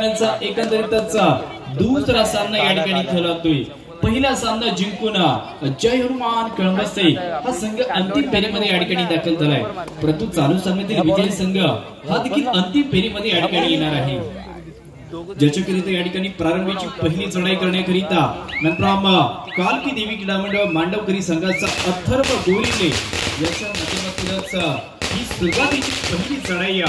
एकंदरीतच दुसरा सामना या ठिकाणी खेळतोय। पहिला सामना जिंकून जय हनुमान कळंबसे हा संघ अंतिम फेरीमध्ये या ठिकाणी दाखल झालाय, परंतु चालू सामन्यातील विजयी संघ हा देखील अंतिम फेरीमध्ये या ठिकाणी येणार आहे। ज्याच्याकरिता या ठिकाणी प्रारंभीची पहिली चढाई करण्याकरिता नंतर कालकी देवी क्रीडा मंडळ मांडवकरी संघाचा अथर्व गोरिले याच्या माध्यमातूनच ही सुरुवातीची पहिली चढाई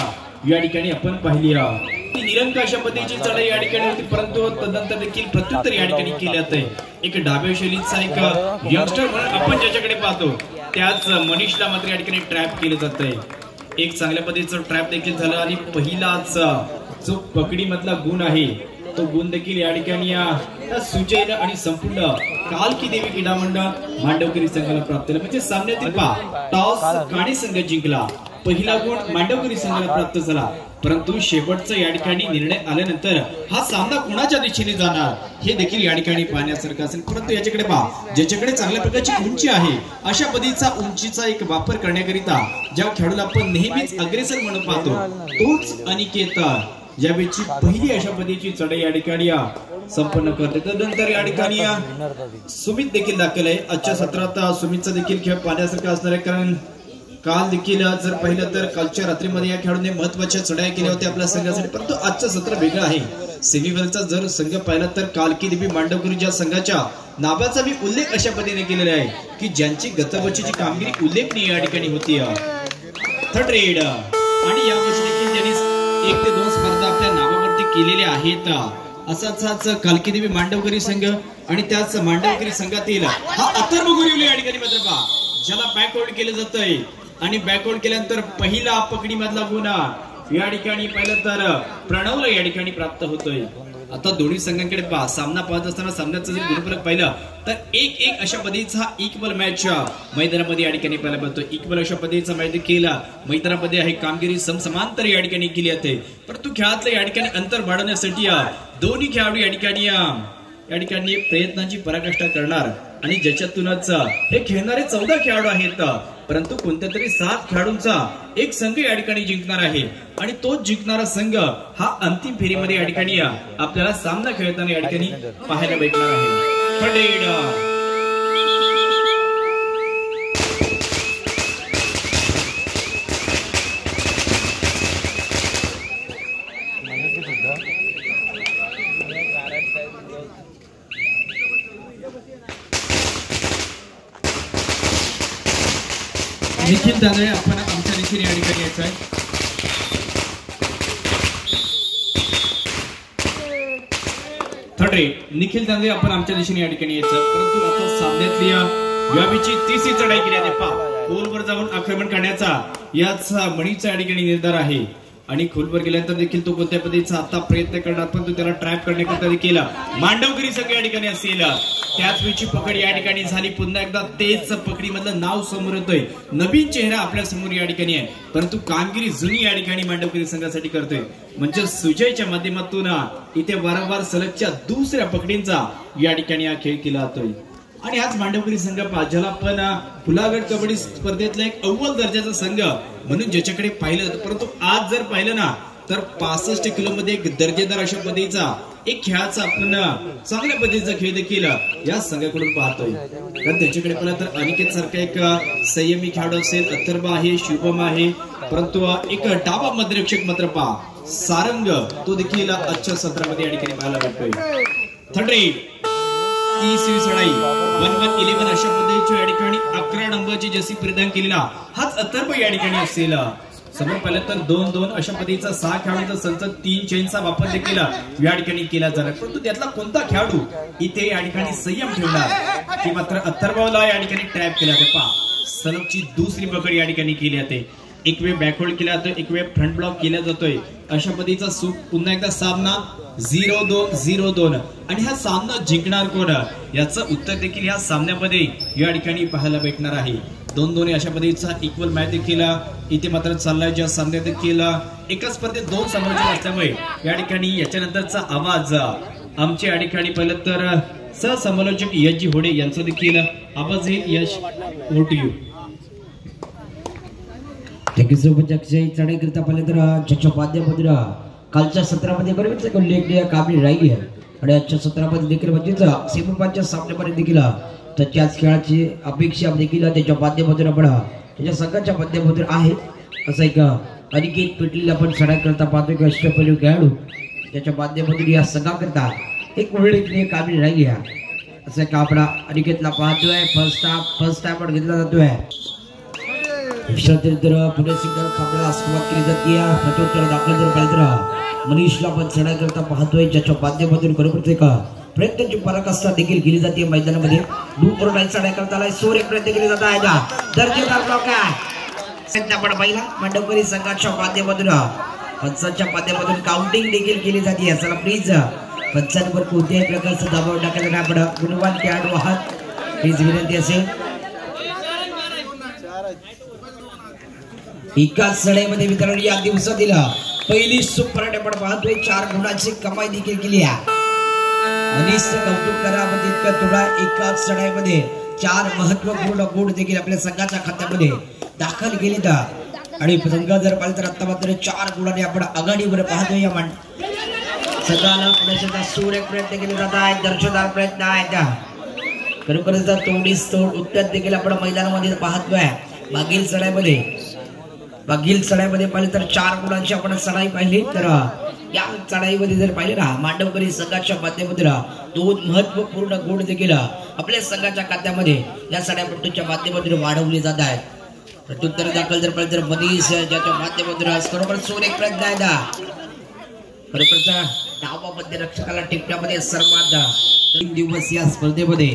या ठिकाणी आपण पाहिली आहे। निरंकाश पद्धतीची चढाई या ठिकाणी होती, परंतु तदनंतर देखील प्रत्युत्तर या ठिकाणी केले जाते। एक डाव्या शैलीचा एक यंगस्टर म्हणून आपण ज्याच्याकडे पाहतो त्याच मनीषला मात्र या ठिकाणी ट्रॅप केले जाते। एक चांगल्या पद्धतीचं ट्रॅप देखील झालं आणि पहिलाच जो पकडी मधला गुण आहे तो गुण देखील या ठिकाणी सुजयला आणि संपूर्ण कालकी देवी क्रीडा मंडळ मांडवकरी संघाला प्राप्त झाला। म्हणजे सामन्यातील टॉस काणे संघ जिंकला, पहिला गुण मांडवकरी संघाला प्राप्त झाला, परंतु शेवटचा या ठिकाणी निर्णय आल्यानंतर हा सामना कोणाच्या दिशेने जाणार हे देखील या ठिकाणी पाहण्यासारखं असेल। परंतु याच्याकडे पहा, ज्याच्याकडे चांगल्या प्रकारची उंची आहे अशा पद्धतीचा उंचीचा एक वापर करण्याकरिता ज्या खेळाडूला आपण नेहमीच अग्रेसर म्हणून पाहतो तोच अनिकेत यावेळी पहिली अशा पद्धतीची चढाई या ठिकाणी संपन्न करते। त्यानंतर या ठिकाणी सुमित देखील दाखल आहे। आजच्या सत्रात सुमितचा देखील खेळ पाहण्यासारखा असणार आहे, कारण काल देखील जर पाहिलं तर कालच्या रात्रीमध्ये या खेळाडूने महत्वाच्या चढाई केल्या होत्या आपल्या संघासाठी, परंतु आजचं सत्र वेगळं आहे। सेमीफायनलचा जर संघ पाहिला तर कालकी देवी मांडवकरी ज्या संघाच्या नावाचा मी उल्लेख अशा पद्धतीने केलेला आहे की ज्यांची गतवर्षीची कामगिरी उल्लेखनीय या ठिकाणी होती। थर्ड रेड आणि यावर्षी देखील त्यांनी 1 ते 2 स्पर्धा आपल्या नावावरती केलेल्या आहेत। असाच कालकी देवी मांडवकरी संघ आणि त्याच मांडवकरी संघातील हा अथर्व गोरिवले या ठिकाणी मात्र पहा ज्याला बॅकवर्ड केलं जातंय आणि बॅकवर्ड केल्यानंतर पहिला पकडी मधला गुण या ठिकाणी पाहिलं तर प्रणवला या ठिकाणी प्राप्त होतोय। आता दोन्ही संघांकडे पहा, सामना पाहत असताना सामन्याचा जर गुणफलक पाहिलं तर 1-1 अशा पद्धतीचा इक्वल मॅच मैदानामध्ये या ठिकाणी पाहायला मिळतो। इक्वल अशा पद्धतीचा मॅच देखील मैदानामध्ये आहे, कामगिरी समसमांतर या ठिकाणी केली जाते, परंतु खेळातलं या ठिकाणी अंतर वाढवण्यासाठी दोन्ही खेळाडू या ठिकाणी प्रयत्नांची पराकाष्ठा करणार आणि ज्याच्यातूनच हे खेळणारे 14 खेळाडू आहेत, परंतु कोणत्या तरी 7 खेळाडूंचा एक संघ या ठिकाणी जिंकणार आहे आणि तो जिंकणारा संघ हा अंतिम फेरीमध्ये या ठिकाणी आपल्याला सामना खेळताना या ठिकाणी पाहायला भेटणार आहे। निखिल दांगळे आपण आमच्या दिशेने या ठिकाणी यायचं आहे। थर्ड रेड निखिल दांगळे आपण आमच्या दिशेने या ठिकाणी यायचं, परंतु आता सामन्यातली यावेळी तिसरी चढाई केली आहे। पहा खोलवर जाऊन आक्रमण करण्याचा याच मणीचा या ठिकाणी निर्धार आहे आणि खोलवर गेल्यानंतर देखील तो कोणत्या पद्धतीचा आता प्रयत्न करणार, परंतु त्याला ट्रॅप करण्याकरता देखील मांडवकरी संघ या ठिकाणी असेल। त्याच वेळची पकड या ठिकाणी झाली, पुन्हा एकदा तेच पकडी मधलं नाव समोर येतोय, नवीन चेहरा आपल्या समोर या ठिकाणी आहे, परंतु कामगिरी जुनी या ठिकाणी मांडवकरी संघासाठी करतोय। म्हणजे सुजयच्या माध्यमातून इथे वारंवार सलगच्या दुसऱ्या पकडींचा या ठिकाणी हा खेळ केला जातोय आणि हाच मांडवकरी संघ ज्याला आपण खुलागड कबड्डी स्पर्धेतला एक अव्वल दर्जाचा संघ म्हणून ज्याच्याकडे पाहिलं, परंतु आज जर पाहिलं ना तर 65 किलो मध्ये एक दर्जेदार अशा पद्धतीचा एक खेळाचा आपण चांगल्या पद्धतीचा खेळ देखील या संघाकडून पाहतोय। कारण त्याच्याकडे पाहिलं तर अनिकेत सारखा एक संयमी खेळाडू असेल, अथर्व आहे, शुभम आहे, परंतु एक डावा मध्यरक्षक मात्र पहा सारंग तो देखील आजच्या सत्रामध्ये या ठिकाणी पाहायला भेटतोय। थर्ड रेड तिसरी चढाई 1-1-11 अशा पद्धतीच्या या ठिकाणी 11 नंबरची जर्सी परिधान केलेला हाच अथर्व या ठिकाणी असेल। समोर पाहिलं तर 2-2 अशा पद्धतीचा 6 खेळाडूंचा संच 3 चेनचा वापर देखील या ठिकाणी केला जाणार, परंतु त्यातला कोणता खेळाडू इथे या ठिकाणी संयम ठेवणार की मात्र अथर्वला या ठिकाणी ट्रॅप केला जाते। पहा सलगची दुसरी पकड या ठिकाणी केली जाते, एक वेळ बॅकवर्ड केला जातो, एक वेळ फ्रंट ब्लॉक केला जातोय, अशा पद्धतीचा सूप पुन्हा एकदा सामना 0-2-0-2 आणि हा सामना जिंकणार कोण याचं उत्तर देखील या सामन्यामध्ये या ठिकाणी पाहायला भेटणार आहे। 2-2 अशा पद्धतीचा इक्वल मॅच देखील इथे मात्र चाललाय, ज्या सामन्यात देखील एकाच स्पर्धेत 2 समालोचक असल्यामुळे या ठिकाणी याच्यानंतरचा आवाज आमच्या या ठिकाणी पाहिलं तर सहसमालोचक यश होडे यांचा देखील आवाज येईल। Yash over to you. Thank you so much. चढाई करता पाहिलं तर ज्याच्या वाद्यामध्ये कालच्या सत्रामध्ये बरोबर उल्लेखनीय कामगिरी राहिली आहे आणि आजच्या सत्रामध्ये देखील म्हणजेच सेमीफायनलच्या सामन्यामध्ये देखील त्याच्याच खेळाची अपेक्षा देखील त्याच्या माध्यमातून आपण त्याच्या संघाच्या माध्यमातून आहे असं एक अनिकेत पेटलेला आपण सडा करता पाहतो की अष्टपैलू खेळाडू त्याच्या माध्यमातून या संघाकरता एक उल्लेखनीय कामगिरी राहिली आहे असं का आपण अनिकेतला पाहतोय. फर्स्ट टाइम आपण घेतला जातोय. पुणे सिग्नल सामन्याला सुरुवात केली जाते. प्रत्युत्तर दाखल जर पाहिजे तर मनीषला पण चढा करता पाहतोय ज्याच्या माध्यमातून बरोबर एक प्रयत्नाची पराकाष्ठा देखील केली जाते मैदानामध्ये. दूर नाही चढाई करता आलाय. सोर एक प्रयत्न केले जात आहे का दर्जेदार ब्लॉक आहे. आपण पहिला मांडवकरी संघाच्या माध्यमातून पंचांच्या माध्यमातून काउंटिंग देखील केली जाते. चला प्लीज पंचांवर कोणत्याही प्रकारचा दबाव टाकायला आपण गुणवान खेळाडू आहात प्लीज विनंती असेल. एकाच चढाईमध्ये मित्रांनो या दिवसातील पहिली सुपर आपण पाहतोय 4 गुणाची कमाई देखील केली आहे. मनीषचं कौतुक करावं तितकं थोडा एकाच चढाईमध्ये 4 महत्वपूर्ण गुण देखील आपल्या संघाच्या खात्यामध्ये दाखल केले आणि संघ जर पाहिलं तर आता मात्र 4 गुणाने आपण आघाडीवर पाहतोय. या संघाला पुण्याचा सूर एक प्रयत्न केले जात आहे. दर्शनदार प्रयत्न आहे खरोखरच तोडीस तोड उत्तर देखील आपण मैदानामध्ये पाहतोय. मागील चढाईमध्ये पाहिले तर 4 गुणांची आपण चढाई पाहिली तर या चढाईमध्ये जर पाहिले ना मांडवकरी संघाच्या माध्यमातून 2 महत्वपूर्ण गुण देखील आपल्या संघाच्या खात्यामध्ये या चढाईपट्टूच्या माध्यमातून वाढवले जात आहेत. प्रत्युत्तर दाखल जर पाहिजे तर मनीष ज्याच्या माध्यमातून खरोखर सोर एक प्रयत्न आहे. खरोखरचा डावामध्ये रक्षकाला टिपण्यामध्ये सर्वात 3 दिवस या स्पर्धेमध्ये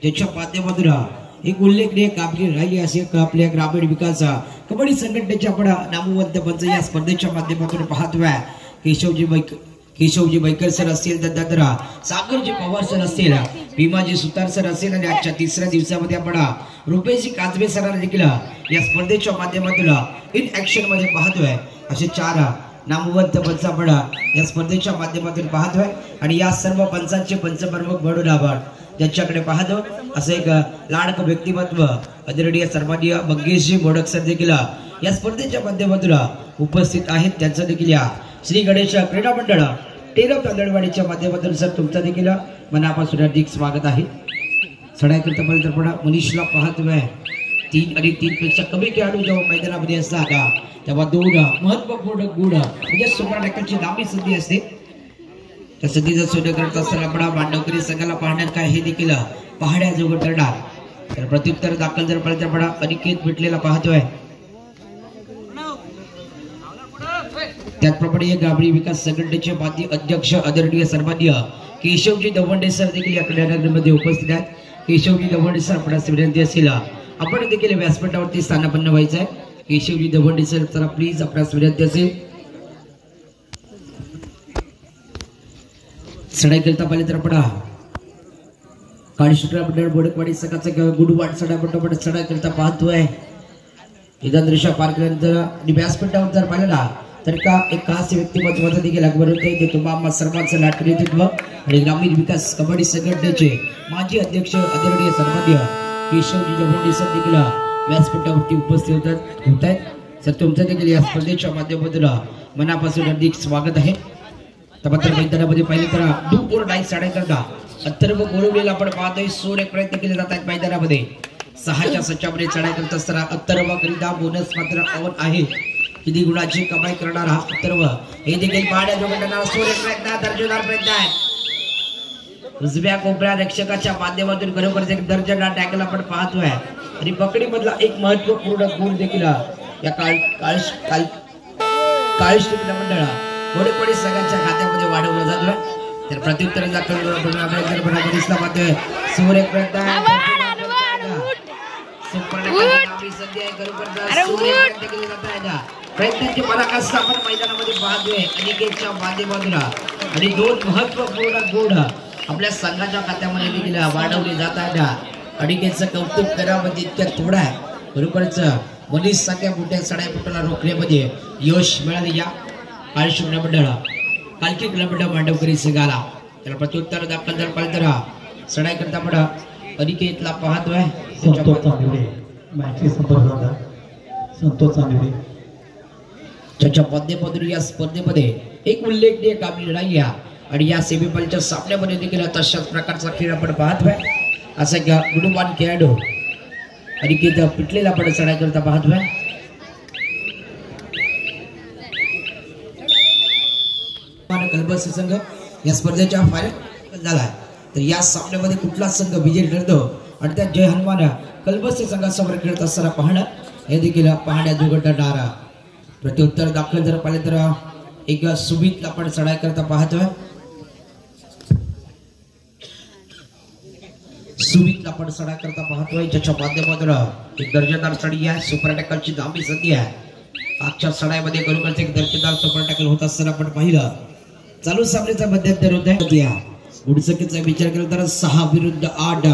ज्याच्या माध्यमातून एक उल्लेखनीय कामगिरी राहिली असे आपल्या ग्रामीण विकास कबड्डी संघटनेच्या आपण नामवंत पंच या स्पर्धेच्या माध्यमातून पाहतोय. केशवजी बैकर सर असतील त्यानंतर सागरजी पवार सर असतील भीमाजी सुतार सर असतील आणि आजच्या 3ऱ्या दिवसामध्ये आपण रुपेशजी काजबे सरांना देखील या स्पर्धेच्या माध्यमातून इन ऍक्शन मध्ये पाहतोय. असे 4 नामवंत पंच आपण या स्पर्धेच्या माध्यमातून पाहतोय आणि या सर्व पंचांचे पंचप्रमुख म्हणून आपण ज्यांच्याकडे पाहतो असं एक लाडकं व्यक्तिमत्व आदरणीय सन्माननीय मंगेशजी मोडक सर देखील या स्पर्धेच्या माध्यमातून उपस्थित आहेत. त्यांचं देखील या श्री गणेश क्रीडा मंडळ टेरव तांदळवाडीच्या माध्यमातून सर तुमचं देखील मनापासून हार्दिक स्वागत आहे. चढाईकरता तर पण मनीषला पाहतोय. 3 आणि 3 पेक्षा कमी खेळाडू जेव्हा मैदानामध्ये असतात तेव्हा 2 महत्वपूर्ण गुण म्हणजे 16 टक्क्याची लांबी संधी असते. त्या संधीचा सोनं करत असताना आपण मांडवकरी संघाला पाहण्यात काय हे देखील पाहण्याजोगं ठरणार. तर प्रत्युत्तर दाखल जर पाहिजे तर आपण अनिकेत भेटलेला पाहतोय. त्याचप्रमाणे ग्रामीण विकास संघटनेचे माजी अध्यक्ष आदरणीय सन्माननीय केशवजी दवंडे सर देखील या क्रीडामध्ये उपस्थित आहेत. केशवजी दवंडे सर आपणास विनंती असेल आपण देखील व्यासपीठावरती स्थानापन्न व्हायचं आहे. केशवजी दवंडे सर जरा प्लीज आपणास विनंती असेल. चढाई करता पाहिजे तर आपण काळीशुक्रा मंडळ बोडकवाडी संघाचा गुडवाड चढापट्टा चढाई करता पाहतोय. इथं दृश्य पार केल्यानंतर आणि व्यासपीठावर जर पाहिलं ना तर का एक खास व्यक्तिमत्वाचा देखील अगोदर होते ते तुम्हा सर्वांचं लाटकं नेतृत्व आणि ग्रामीण विकास कबड्डी संघटनेचे माजी अध्यक्ष आदरणीय सन्माननीय केशवजी दवंडे सर देखील व्यासपीठावरती उपस्थित होत आहेत. सर तुमचं देखील या स्पर्धेच्या माध्यमातून मनापासून हार्दिक स्वागत आहे. मात्र मैदानामध्ये पाहिले तर दूर नाही चढाई करता अथर्व गोरवलेला आपण पाहतोय. 16 प्रयत्न केले जात आहेत मैदानामध्ये. 6च्या सच्चामध्ये चढाई करत असताना अथर्व करिता बोनस मात्र ऑन आहे. किती गुणाची कमाई करणारा अथर्व हे देखील पाहण्याजोगं ठरणारा 16 प्रयत्न दर्जेदार प्रयत्न आहे. उजव्या कोपऱ्या रक्षकाच्या माध्यमातून खरोखरच एक दर्जेदार टॅकल आपण पाहतोय आणि पकडी मधला एक महत्वपूर्ण गुण देखील या काळीश मंडळ बोडकवाडी संघाच्या खात्यामध्ये वाढवला जातोय. तर प्रत्युत्तर दाखल दिसला पाहतोय. सूर्य प्रयत्न प्रयत्नाची पराकाष्ठा आपण मैदानामध्ये पाहतोय अनिकेतच्या माध्यमातून आणि 2 महत्वपूर्ण गुण आपल्या संघाच्या खात्यामध्ये देखील वाढवले जात आहेत. अनिकेतचं कौतुक करावं तितक्या थोडं आहे. बरोबरच मनीष सारख्या मोठ्या चढाईपट्टूला रोखण्यामध्ये यश मिळाले. या काळीश मंडळ कालकी किलोमीटर मांडवकरी संघाला त्याला प्रत्युत्तर दाखल जर पाहिजे तर चढाई करता आपण अनिकेतला पाहतोय. संतोष चांदिवडे ज्याच्या माध्यमातून या स्पर्धेमध्ये एक उल्लेखनीय कामगिरी राहिली आणि या सेमीफायनलच्या सामन्यामध्ये देखील तशाच प्रकारचा खेळ आपण पाहतोय. असा एक गुणवान खेळाडू अनिकेत पिटलेला आपण चढाई करता पाहतोय. कलबस संघ या स्पर्धेच्या फायनल झाला तर या सामन्यामध्ये कुठला संघ विजयी ठरतो आणि त्या जय हनुमान कलबस संघासमोर खेळत असताना पाहणं हे देखील पाहण्याजोगं ठरणार. प्रत्युत्तर दाखल जर पाहिले तर एक सुमितला आपण चढाई करता पाहतोय. सुमितला आपण चढाई करता पाहतोय ज्याच्या माध्यमातून एक दर्जेदार चढी आहे. सुपर टॅकलची लांबी संधी आहे. आजच्या चढाईमध्ये खरोखरच एक दर्जेदार सुपर टॅकल होत असताना आपण पाहिलं. चालू सामन्याचा मध्यंतर होत आहे. गुणसंख्येचा विचार केला तर 6 विरुद्ध 8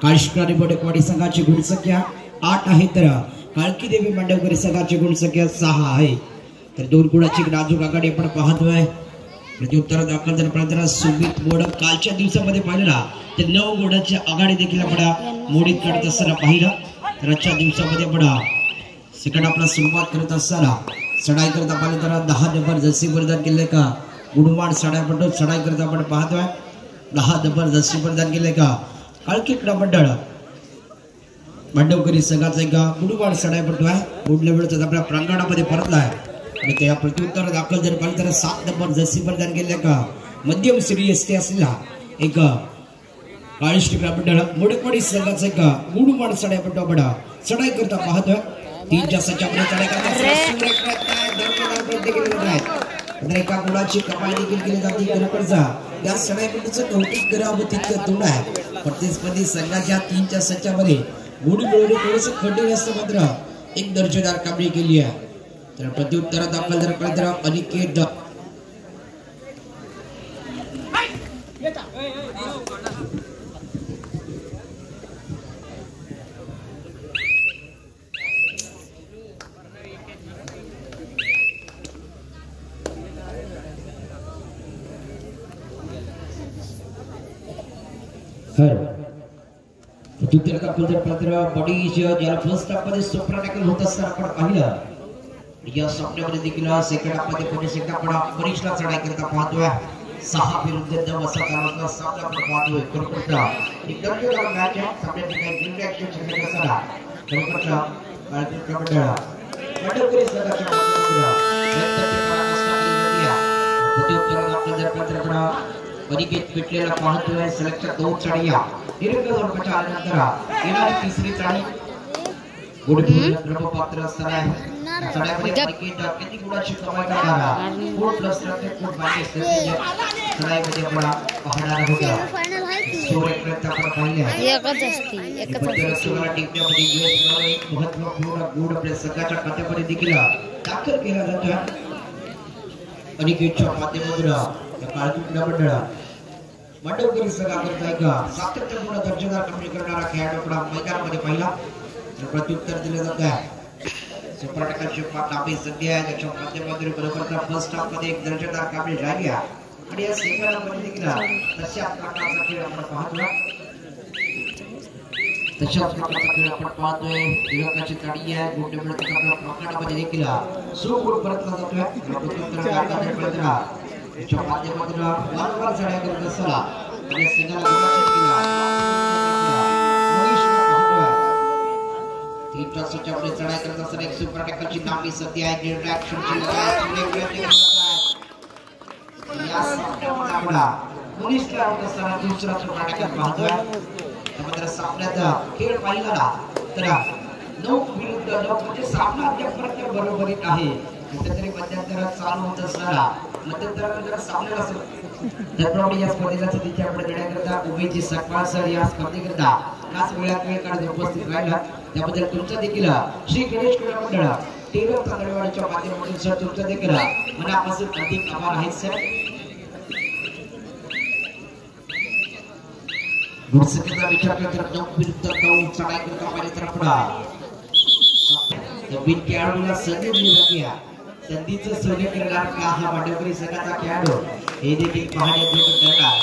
काळीश्वरी बोडेकवाडी संघाची गुणसंख्या 8 आहे तर काळकी देवी मांडवकरी संघाची गुणसंख्या 6 आहे. तर 2 गुणाची नाजूक आघाडी आपण पाहतोय. प्रत्युत्तर दाखल जर पाहिलं सुमित मोडक कालच्या दिवसामध्ये पाहिलं तर 9 गुणाची आघाडी देखील आपण मोडीत काढत असताना पाहिलं. तर आजच्या दिवसामध्ये आपण सेकंड आपला सुरुवात करत असताना चढाई करता पाहिलं तर 10 नंबर जसी प्रदान केले का गुणवान चढाई करता आपण पाहतोय. 10 नंबर जसी प्रदान केले का काळकी क्रीडा मंडळ मांडवकरी संघाचा एक गुणवान चढाई पडतोय. पुढल्या वेळेस आपल्या प्रांगणामध्ये परतलाय आणि त्या प्रत्युत्तर दाखल जर पाहिलं तर 7 नंबर जसी प्रदान केले का मध्यम सिरियस ते असलेला एक काळीश क्रीडा मंडळ मोडकवाडी संघाचा एक गुणवान चढाई पडतो आपण चढाई करता पाहतोय. 3च्या सच्यामध्ये चढाई करता एका गुणाची कमाई देखील केली जाते. खरोखरचा या चढाईपट्टीचं कौतुक करावं तितकं थोडं आहे. प्रतिस्पर्धी संघाच्या 3च्या सच्यामध्ये गुण मिळवणे थोडंसं कठीण असतं मात्र एक दर्जेदार कामगिरी केली आहे. तर प्रत्युत्तर दाखल जर पाहिलं तर अनिकेत प्रत्युत्तर दाखल जर पाहिलं बॉडी ज्याला फर्स्ट हाफ मध्ये सुपर टॅकल होत असताना आपण पाहिलं. या सामन्यामध्ये देखील सेकंड हाफ मध्ये पुणे सेकंड आपण परीक्षला चढाई करता पाहतोय. 6 विरुद्ध 9 असा कालावधीचा सामना आपण पाहतोय. खरोखरचा एक दर्जेदार मॅच आहे. सामन्यात काही ग्रीन ऍक्शन शिल्लक असताना खरोखरचा काळजी मंडळ मांडवकरी संघाच्या प्रत्युत्तर दाखल जर पाहिलं अनिकेत पिटलेला पाहतोय. सलगच्या 2 चढाया दीर्घ जोडपाच्या आल्यानंतर येणारी 3री चढाई पात्र असताना चढाईमध्ये किती गुणाची कमाई करणारा फूड प्लस फूड मायनस चढाईमध्ये आपण पाहणार आहोत. महत्वपूर्ण गुण आपल्या संघाच्या खात्यामध्ये देखील दाखल केला जातो. अनिकेतच्या माध्यमातून काळजी क्रीडा मंडळ मांडवकरी संघाकरता एक सातत्यपूर्ण दर्जेदार कामगिरी करणारा खेळाडू आपला मैदानामध्ये पाहिला. प्रत्युत्तर दिलं जात आहे. सुपर टॅकलची लांबी संधी आहे त्याच्या माध्यमातून बरोबरचा फर्स्ट हाफ मध्ये एक दर्जेदार कामगिरी राहिली आणि या सेकंड हाफ मध्ये देखील तशाच प्रकारचा खेळ आपण पाहतोय. तशाच प्रकारचा खेळ आपण पाहतोय. तिरंगाची ताडी आहे. गुड मिळत आपल्या प्रकरणामध्ये देखील सुगुण परतला जातोय. प्रत्युत्तर दाखल करताना त्याच्या माध्यमातून वारंवार चढाई करत असताना आणि सिंगल चढाई करत असताना एक सुपर टॅकलची लांबी संधी आहे. दुसरा सुपर टॅकल पाहतोय. त्यामध्ये सामन्याचा खेळ पाहिला ना तर 9 विरुद्ध 9 म्हणजे सामना अद्यापर्यंत बरोबरीत आहे. कुठेतरी मध्यंतरात चालू होत असताना मध्यंतरात जर सामन्याला त्याप्रमाणे या स्पर्धेला सध्याच्या आपण देण्याकरता उमेदजी सकपाळ सर या स्पर्धेकरता खास वेळात वेळ काढून उपस्थित राहिला त्याबद्दल तुमचा देखील श्री गणेश क्रीडा मंडळ टेलर तांदळवाडीच्या माध्यमातून सर तुमचा देखील मनापासून अधिक आभार आहेत सर. गुणसंख्येचा विचार केला तर 9 विरुद्ध 9 चढाई करता पाहिजे तर आपण नवीन खेळाडूला संधी दिली जाते. संधीचं सोने करणार का हा मांडवकरी संघाचा खेळाडू हे देखील पाहण्याजोगं ठरणार.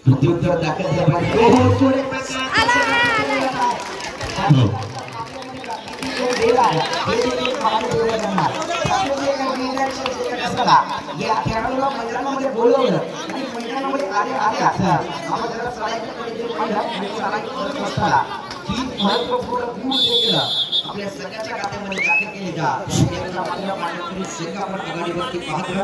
प्रत्युत्तर दाखल हो. या खेळाडूला मैदानामध्ये बोलवलं आणि मैदानामध्ये आले आपण त्याला ही महत्वपूर्ण गुण देखील आपल्या संघाच्या खात्यामध्ये दाखल केले का संघ आपण आघाडीवरती पाहतो.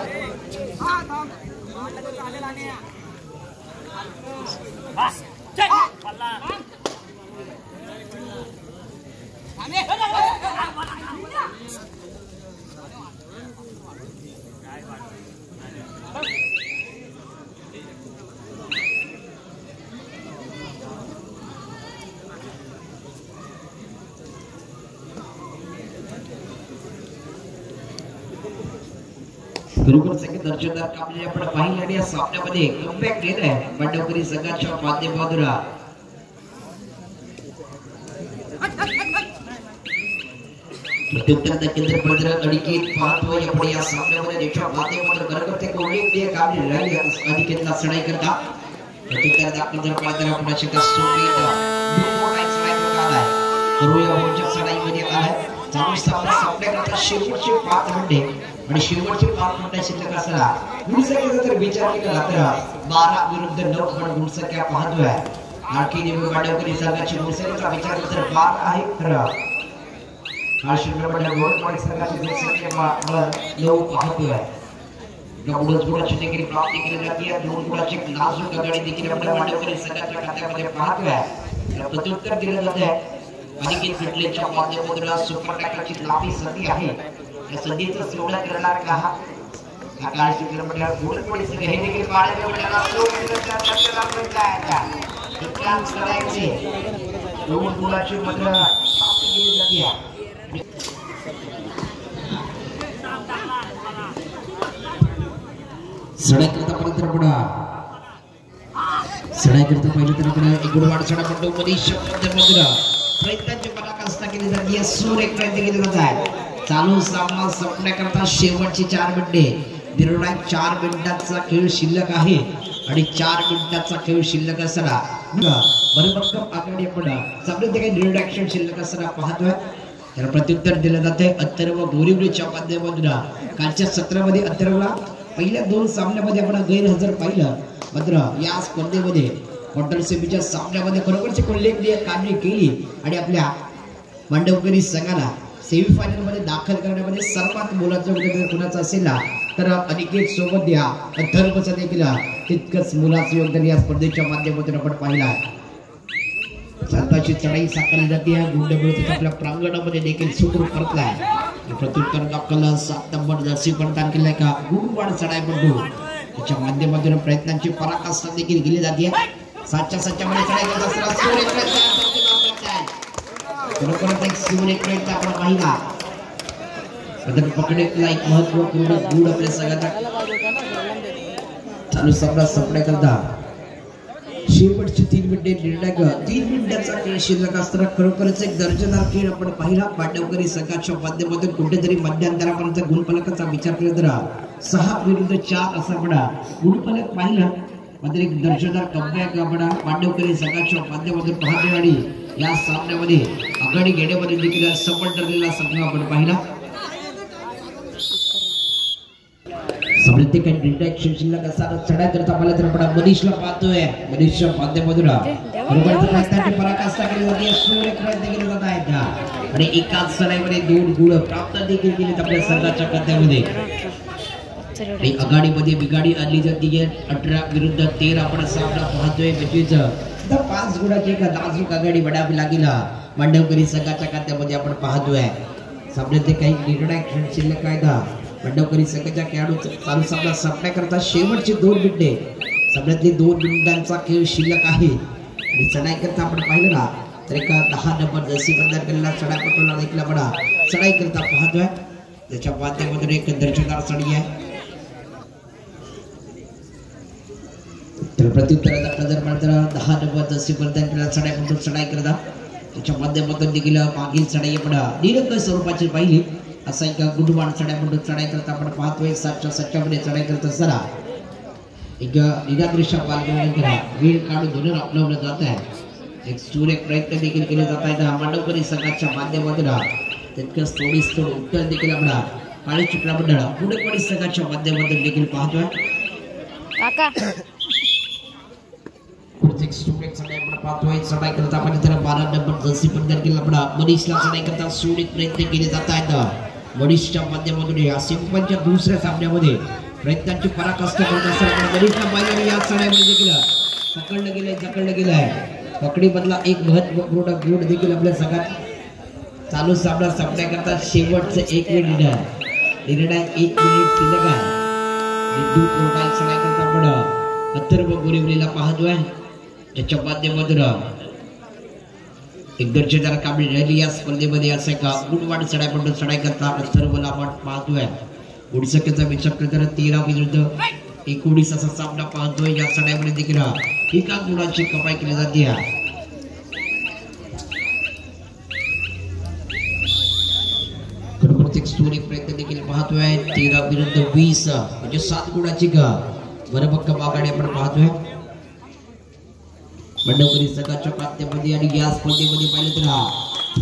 बरोबर संगीत दर्शकदार कामले आपण पाहिलं आणि या सामन्यामध्ये कमबॅक केलंय बंडवकरी संघाच्या माध्यमातून. प्रत्युत्तर केंद्र पडद्र अडीकेत पाहतोय आपण या सामन्यामध्ये ज्याच्या माध्यमातून करकर्ते कोल्हे कामले राहिले अडीकेतला चढाई करता. प्रत्युत्तर दाखल जर पाहिलं आपण अशा सोबत मोठा चढाई आलाय करूया मोठ्या चढाईमध्ये आलाय. चालू सामन्याकरता शेवटचे 5 मिनिटे आणि शेवटचे 5 मिनिटं शिल्लक असताना गुणसंख्येचा जर विचार केला तर 12 विरुद्ध 9 पण गुणसंख्या पाहतोय. आणखी बंडवकरी संघाची गुणसंख्येचा विचार केला तर 12 आहे खरं हा शिल्लक गोलमाल संघाची गुणसंख्या 9 पाहतोय. गुणाची देखील प्राप्ती केली जाते. 2 गुणाची नाजूक आघाडी देखील आपल्या बंडवकरी संघाच्या खात्यामध्ये पाहतोय. प्रत्युत्तर दिलं जाते अनिकेत फिटलेच्या माध्यमातून सुपर टॅकलची लांबी संधी आहे. या संधीचं सेवढं करणार का हा काळ शिकल्यामुळे गोल पोलीस हे देखील पाडायला मिळाला. तो केलेला चर्चेला पडलाय इतकाच करायचे 2 गुणाची मात्र प्राप्ती केली जाते. सडा करता पर्यंत पडा सडा करता पहिले तर आपण एक गुणवाड सडा पडतो मध्ये शब्द मधुरा प्रयत्नांची पराकाष्ठा केली जाते. या सूर एक प्रयत्न केले जात आहे. चालू सामना संपण्याकरता शेवटची 4 मिनिटे निर्णायक 4 मिनिटांचा खेळ शिल्लक आहे आणि 4 मिनिटांचा खेळ शिल्लक असताना भरभक्कम आघाडी आपण सामन्यात काही निर्णायक खेळ शिल्लक असताना पाहतोय. त्याला प्रत्युत्तर दिलं जाते अथर्व बोरिवलीच्या माध्यमातून. कालच्या सत्रामध्ये अथर्वला पहिल्या 2 सामन्यामध्ये आपण गैरहजर पाहिलं मात्र या स्पर्धेमध्ये क्वार्टर सेमीच्या सामन्यामध्ये खरोखरची उल्लेखनीय कामगिरी केली आणि आपल्या बंडवकरी संघाला सेमीफायनल मध्ये दाखल करण्यामध्ये सर्वात मोलाचं योगदान कुणाचं असेल तर अनिकेत सोबत या अथर्वचं देखील तितकंच मोलाचं योगदान या स्पर्धेच्या माध्यमातून आपण पाहिलं आहे. स्वतःची चढाई साकारली जाते. गुंडबळीचा आपल्या प्रांगणामध्ये देखील सुखरूप परतलाय. प्रत्युत्तर दाखल 7 नंबर जर्सी परिधान केलाय का गुणवाड चढाई पडतो. त्याच्या माध्यमातून प्रयत्नांची पराकाष्ठा देखील केली जाते. 7च्या मध्ये चढाई करत असताना खरोखरच एक सूर्य प्रयत्न आपण पाहिला. पकडेला एक महत्वपूर्ण गुण आपल्या संघाचा चालू सामना संपण्याकरता शेवटची 3 मिनिटे निर्णायक 3 मिनिटांचा खेळ शिल्लक असताना खरोखरच एक दर्जेदार खेळ आपण पाहिला. पांडवकरी संघाच्या माध्यमातून कुठेतरी मध्यंतरापर्यंत गुणफलकाचा विचार केला तर 6 विरुद्ध 4 असा आपण गुणफलक पाहिला. मात्र एक दर्जेदार कमबॅक आपण पांडवकरी संघाच्या माध्यमातून पाहतो आणि या सामन्यामध्ये आघाडी घेण्यामध्ये देखील सफल ठरलेला सामना आपण पाहिला. काही डिटेक्शन शिल्लक असताना चढाई करता पाहिलं तर आपण मनीषला पाहतोय. मनीषच्या माध्यमातून पराकाष्ठा केली जाते. सूर्य प्रयत्न केले जात आहेत आणि एकाच चढाईमध्ये 2 गुण प्राप्त देखील केलेत आपल्या संघाच्या खात्यामध्ये. आघाडीमध्ये बिघाडी आणली जाते. 18 विरुद्ध 13 आपण सामना पाहतोय. म्हणजेच 5 गुणाची एक नाजूक आघाडी बढावी लागेल मांडवकरी संघाच्या खात्यामध्ये आपण पाहतोय. सामन्यात काही निर्णायक शिल्लक आहे का बंडवकरी संघाच्या खेळाडू चालू सामना संपण्याकरता शेवटचे 2 मिनिटे सामन्यातले 2 मिनिटांचा खेळ शिल्लक आहे आणि चढाई करता आपण पाहिलं ना तर एका 10 नंबर जर्सी परिधान केलेला चढापटूला देखील आपण चढाई करता पाहतोय. त्याच्या माध्यमातून एक दर्जेदार चढी आहे. तर प्रत्युत्तर दाखल जर म्हणतात 10 नंबर जर्सी परिधान केलेला चढाईपटून चढाई करता त्याच्या माध्यमातून देखील मागील चढाई आपण निरंकुश स्वरूपाची पाहिली. असा एक गुडवाड चढाई चढाई करता आपण पाहतोय. 7च्या मध्ये चढाई करत असताना एक निरादृश्य बालगणना वेळ काढून धोरण अपनावलं जात आहे. एक सूर्य प्रयत्न देखील केले जात आहेत मांडवकरी संघाच्या माध्यमातून तितकंच थोडीच थोडं उत्तर देखील आपला काळी चित्रा मंडळ पुणेकवाडी संघाच्या माध्यमातून देखील पाहतोय प्रत्येक स्टुडंट चढाई आपण पाहतोय चढाई करता आपण इतर 12 नंबर जर्सी पण देखील आपला मनीषला चढाई करता सुनीत प्रयत्न केले जात आहेत मनीषच्या माध्यमातून या सिंपलच्या दुसऱ्या सामन्यामध्ये प्रयत्नांची पराकाष्ठा करत असताना मनीषला पाहिजे या चढाईमध्ये देखील जखडलं गेलंय पकडी बदला एक महत्वपूर्ण गुण देखील आपल्या संघात चालू सामना संपण्याकरता शेवटचं 1 मिनिट निर्णायक 1 मिनिट शिल्लक आहे विद्युत कोर्टाल चढाई करता आपण अथर्व गोरिवलीला पाहतोय त्याच्या माध्यमातून एक दर्जेदार कामगिरी राहिली या स्पर्धेमध्ये असं का गुणवाढ चढाई करता अथर्वला आपण पाहतोय गुणसंख्येचा विचार करताना 13 विरुद्ध 19 असा सामना पाहतोय या चढाईमध्ये देखील एका गुणाची कमाई केली जाते प्रत्येक स्टोरी प्रयत्न देखील पाहतोय 13 विरुद्ध 20 म्हणजे 7 गुणाची बरबक्कम आघाडी आपण पाहतोय मंडवकरी संघाच्या माध्यमातून आणि या स्पर्धेमध्ये पाहिलं तर